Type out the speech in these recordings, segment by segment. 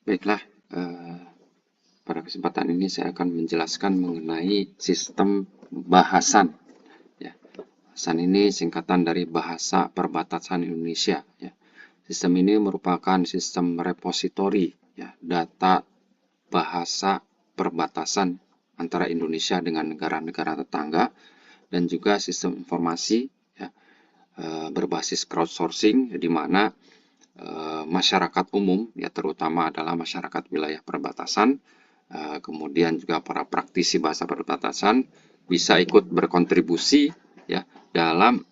Baiklah, pada kesempatan ini saya akan menjelaskan mengenai sistem bahasan. Ya, bahasan ini singkatan dari Bahasa Perbatasan Indonesia. Ya. Sistem ini merupakan sistem repositori, ya, data bahasa perbatasan antara Indonesia dengan negara-negara tetangga, dan juga sistem informasi, ya, berbasis crowdsourcing, di mana masyarakat umum, ya, terutama adalah masyarakat wilayah perbatasan, kemudian juga para praktisi bahasa perbatasan bisa ikut berkontribusi, ya, dalam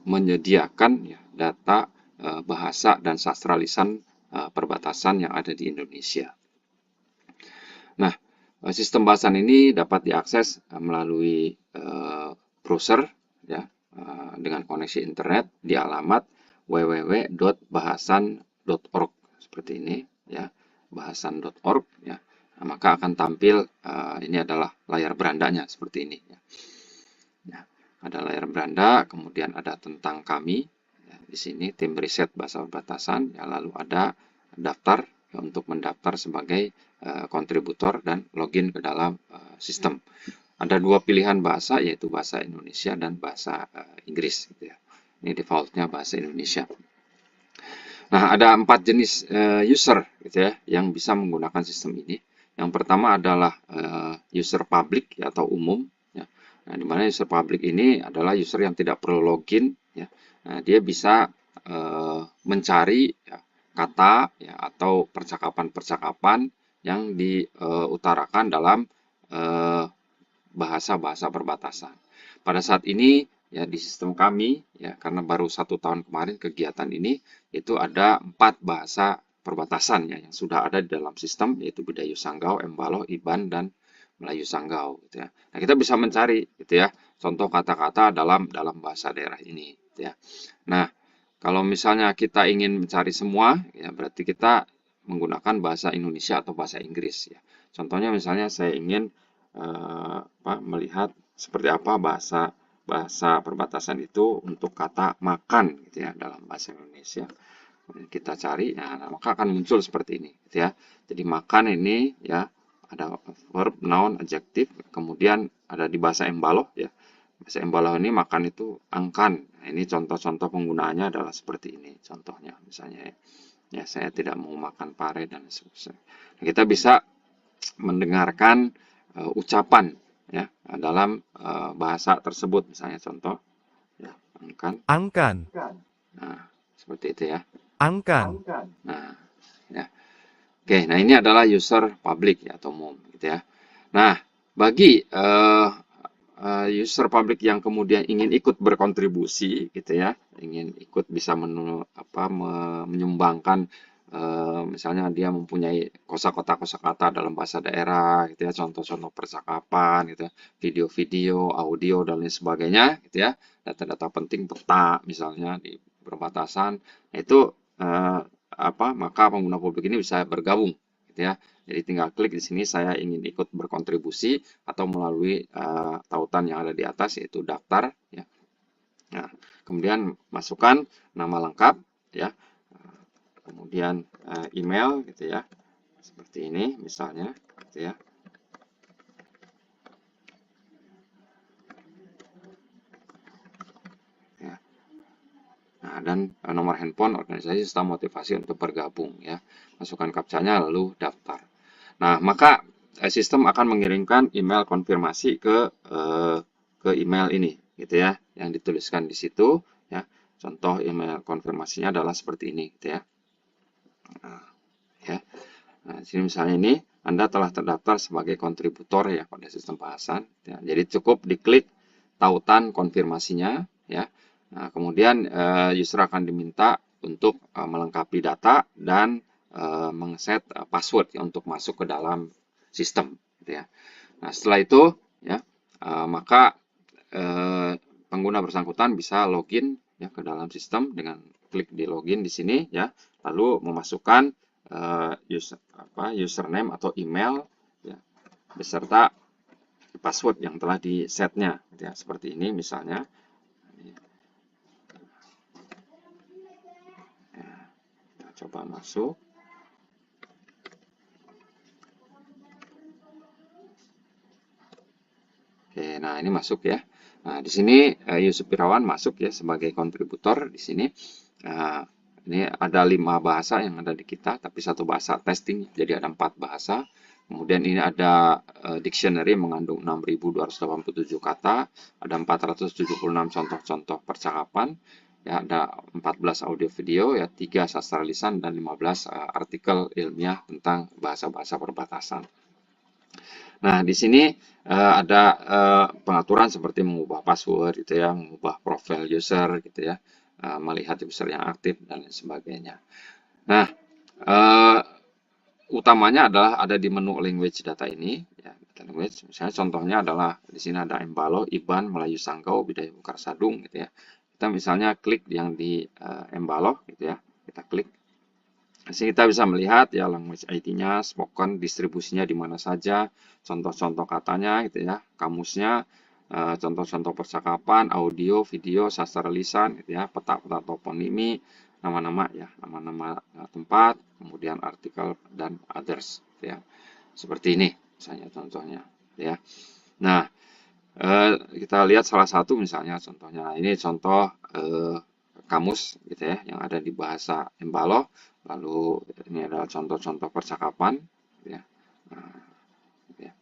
menyediakan, ya, data bahasa dan sastra lisan perbatasan yang ada di Indonesia. Nah, sistem bahasan ini dapat diakses melalui browser, ya, dengan koneksi internet di alamat www.bahasan.org seperti ini, ya, bahasan.org, ya. Nah, maka akan tampil ini adalah layar berandanya seperti ini, ya. Nah, ada layar beranda, kemudian ada tentang kami, ya, di sini tim riset bahasa perbatasan, ya, lalu ada daftar, ya, untuk mendaftar sebagai kontributor dan login ke dalam sistem. Ada dua pilihan bahasa, yaitu bahasa Indonesia dan bahasa Inggris, gitu ya. Ini defaultnya bahasa Indonesia. Nah, ada 4 jenis user, gitu ya, yang bisa menggunakan sistem ini. Yang pertama adalah user public, ya, atau umum, ya. Nah, di mana user public ini adalah user yang tidak perlu login, ya. Nah, dia bisa mencari, ya, kata, ya, atau percakapan-percakapan yang diutarakan dalam bahasa-bahasa perbatasan. Pada saat ini, ya, di sistem kami, ya, karena baru 1 tahun kemarin kegiatan ini, itu ada 4 bahasa perbatasan, ya, yang sudah ada di dalam sistem, yaitu Bidayuh Sanggau, Embaloh, Iban, dan Melayu Sanggau, gitu ya. Nah, kita bisa mencari, gitu ya, contoh kata-kata dalam bahasa daerah ini, gitu ya. Nah, kalau misalnya kita ingin mencari semua, ya, berarti kita menggunakan bahasa Indonesia atau bahasa Inggris, ya. Contohnya misalnya saya ingin melihat seperti apa bahasa perbatasan itu untuk kata makan, gitu ya, dalam bahasa Indonesia. Kita cari, nah, maka akan muncul seperti ini, gitu ya. Jadi makan ini, ya, ada verb, noun, adjektif, kemudian ada di bahasa Embaloh, ya. Bahasa Embaloh ini makan itu angkan. Nah, ini contoh-contoh penggunaannya adalah seperti ini. Contohnya misalnya, ya, saya tidak mau makan pare dan sebagainya. Nah, kita bisa mendengarkan ucapan, ya, dalam bahasa tersebut, misalnya contoh, ya, angkan. Angkan, Nah, seperti itu, ya. angkan, Nah, ya. Oke, nah ini adalah user public, ya, atau umum, gitu ya. Nah, bagi user public yang kemudian ingin ikut berkontribusi, gitu ya, ingin ikut bisa menyumbangkan, misalnya dia mempunyai kosakata dalam bahasa daerah, gitu ya, contoh-contoh percakapan, gitu ya, video-video, audio, dan lain sebagainya, gitu ya, data-data penting peta misalnya di perbatasan, itu maka pengguna publik ini bisa bergabung, gitu ya. Jadi tinggal klik di sini, saya ingin ikut berkontribusi, atau melalui tautan yang ada di atas, yaitu daftar, ya. Nah, kemudian masukkan nama lengkap, ya, kemudian email, gitu ya, seperti ini misalnya, gitu ya. Nah, dan nomor handphone organisasi serta motivasi untuk bergabung, ya. Masukkan captcha-nya lalu daftar. Nah, maka sistem akan mengirimkan email konfirmasi ke email ini, gitu ya, yang dituliskan di situ, ya. Contoh email konfirmasinya adalah seperti ini, gitu ya. Nah, ya. Nah, di sini misalnya ini Anda telah terdaftar sebagai kontributor, ya, pada sistem bahasan, ya. Jadi cukup diklik tautan konfirmasinya, ya. Nah, kemudian user akan diminta untuk melengkapi data dan mengset password, ya, untuk masuk ke dalam sistem, gitu ya. Nah, setelah itu, ya, maka pengguna bersangkutan bisa login, ya, ke dalam sistem dengan klik di login di sini, ya, lalu memasukkan username atau email, ya, beserta password yang telah di-setnya, gitu ya, seperti ini misalnya. coba masuk. Oke, nah ini masuk ya. Nah, di sini Yusuf Irawan masuk ya sebagai kontributor di sini. Nah, ini ada 5 bahasa yang ada di kita, tapi satu bahasa testing, jadi ada 4 bahasa. Kemudian ini ada dictionary mengandung 6.287 kata, ada 476 contoh-contoh percakapan, ya ada 14 audio video, ya 3 sastra lisan dan 15 artikel ilmiah tentang bahasa-bahasa perbatasan. Nah, di sini ada pengaturan seperti mengubah password gitu ya, mengubah profil user gitu ya, melihat user yang aktif dan lain sebagainya. Nah, utamanya adalah ada di menu language data ini ya, language. Misalnya contohnya adalah di sini ada Embalo, Iban, Melayu Sanggau, Bidaya Bukar Sadung gitu ya. Kita misalnya klik yang di Embalo gitu ya. Kita klik. Di sini kita bisa melihat ya language ID-nya, spoken, distribusinya di mana saja, contoh-contoh katanya gitu ya, kamusnya, contoh-contoh percakapan, audio, video, sastra lisan gitu ya, peta-peta toponimi, nama-nama ya, nama-nama tempat, kemudian artikel dan others gitu ya. Seperti ini misalnya contohnya ya. Nah, kita lihat salah satu misalnya contohnya. Ini contoh kamus gitu ya yang ada di bahasa Embalo. Lalu ini adalah contoh-contoh percakapan gitu ya. Nah, gitu ya.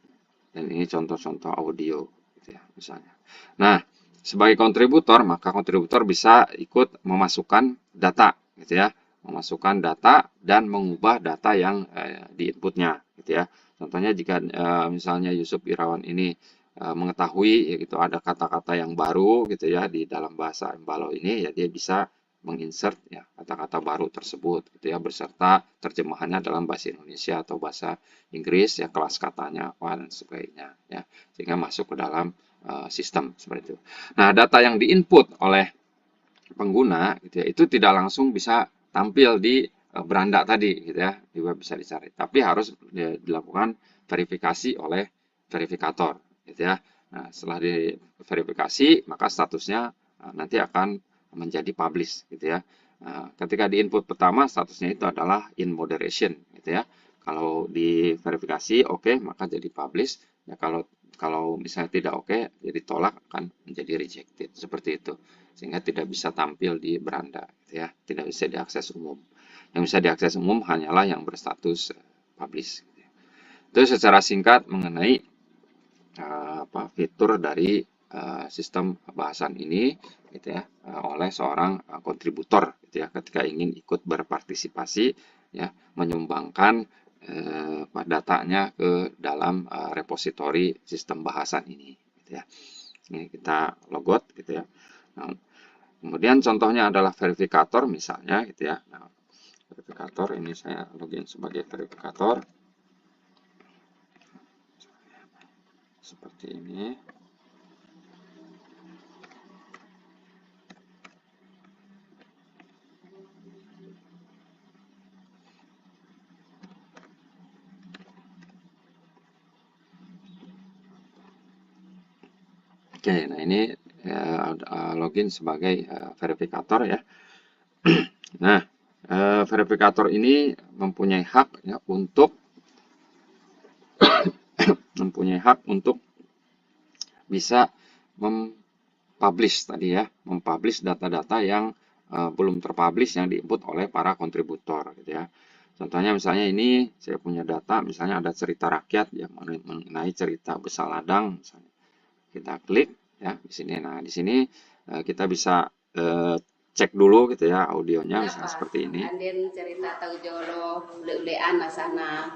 Dan ini contoh-contoh audio gitu ya misalnya. Nah, sebagai kontributor maka kontributor bisa ikut memasukkan data gitu ya. Memasukkan data dan mengubah data yang di inputnya gitu ya. Contohnya jika misalnya Yusuf Irawan ini mengetahui ya gitu ada kata-kata yang baru gitu ya di dalam bahasa Embalo ini, ya dia bisa menginsert ya kata-kata baru tersebut gitu ya beserta terjemahannya dalam bahasa Indonesia atau bahasa Inggris ya, kelas katanya apa dan sebagainya ya, sehingga masuk ke dalam sistem seperti itu. Nah, data yang diinput oleh pengguna gitu ya, itu tidak langsung bisa tampil di beranda tadi gitu ya, juga bisa dicari, tapi harus dilakukan verifikasi oleh verifikator gitu ya. Nah, setelah diverifikasi maka statusnya nanti akan menjadi publish gitu ya. Nah, ketika di input pertama statusnya itu adalah in moderation gitu ya. Kalau diverifikasi oke, maka jadi publish ya. Kalau misalnya tidak oke, jadi tolak, akan menjadi rejected seperti itu, sehingga tidak bisa tampil di beranda gitu ya, tidak bisa diakses umum. Yang bisa diakses umum hanyalah yang berstatus publish gitu ya. Itu secara singkat mengenai fitur dari sistem bahasan ini gitu ya, oleh seorang kontributor gitu ya, ketika ingin ikut berpartisipasi ya, menyumbangkan datanya ke dalam repositori sistem bahasan ini gitu ya. Ini kita logout gitu ya. Nah, kemudian contohnya adalah verifikator misalnya gitu ya. Nah, verifikator ini saya login sebagai verifikator seperti ini. Oke, nah ini login sebagai verifikator ya. Nah, verifikator ini mempunyai hak ya untuk bisa mempublish tadi ya, mempublish data-data yang belum terpublish yang diinput oleh para kontributor gitu ya. Contohnya misalnya ini saya punya data, misalnya ada cerita rakyat yang mengenai cerita Besaladang misalnya. Kita klik ya di sini. Nah, di sini kita bisa cek dulu gitu ya audionya misalnya seperti ini. Anden cerita tahu jolo leulean sana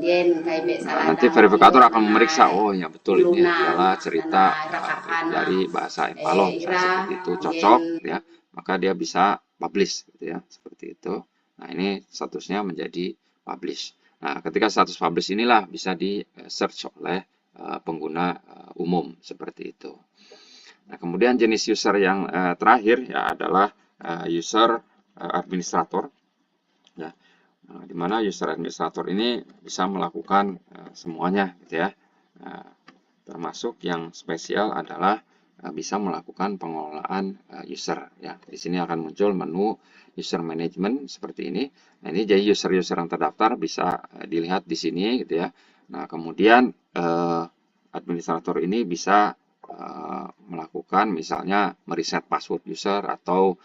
dien kayak Nah, nanti verifikator akan memeriksa, oh ya betul ini uluna adalah cerita rakakana dari bahasa Empalo misalnya ira seperti itu, cocok dien gitu ya, maka dia bisa publish gitu ya, seperti itu. Nah, ini statusnya menjadi publish. Nah, ketika status publish inilah bisa di search oleh pengguna umum seperti itu. Nah, kemudian jenis user yang terakhir ya adalah user administrator ya. Nah, di mana user administrator ini bisa melakukan semuanya gitu ya. Nah, termasuk yang spesial adalah bisa melakukan pengelolaan user ya. Di sini akan muncul menu user management seperti ini. Nah, ini jadi user-user yang terdaftar bisa dilihat di sini gitu ya. Nah, kemudian administrator ini bisa melakukan misalnya mereset password user atau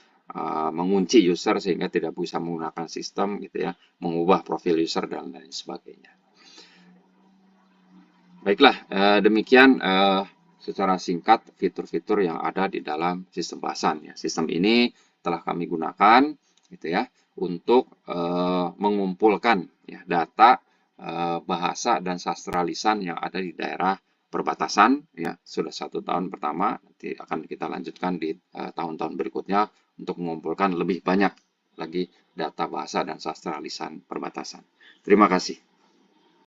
mengunci user sehingga tidak bisa menggunakan sistem gitu ya, mengubah profil user dan lain sebagainya. Baiklah, demikian secara singkat fitur-fitur yang ada di dalam sistem bahasan ya. Sistem ini telah kami gunakan gitu ya untuk mengumpulkan ya data bahasa dan sastra lisan yang ada di daerah perbatasan ya. Sudah 1 tahun pertama, nanti akan kita lanjutkan di tahun-tahun berikutnya untuk mengumpulkan lebih banyak lagi data bahasa dan sastra lisan perbatasan. Terima kasih.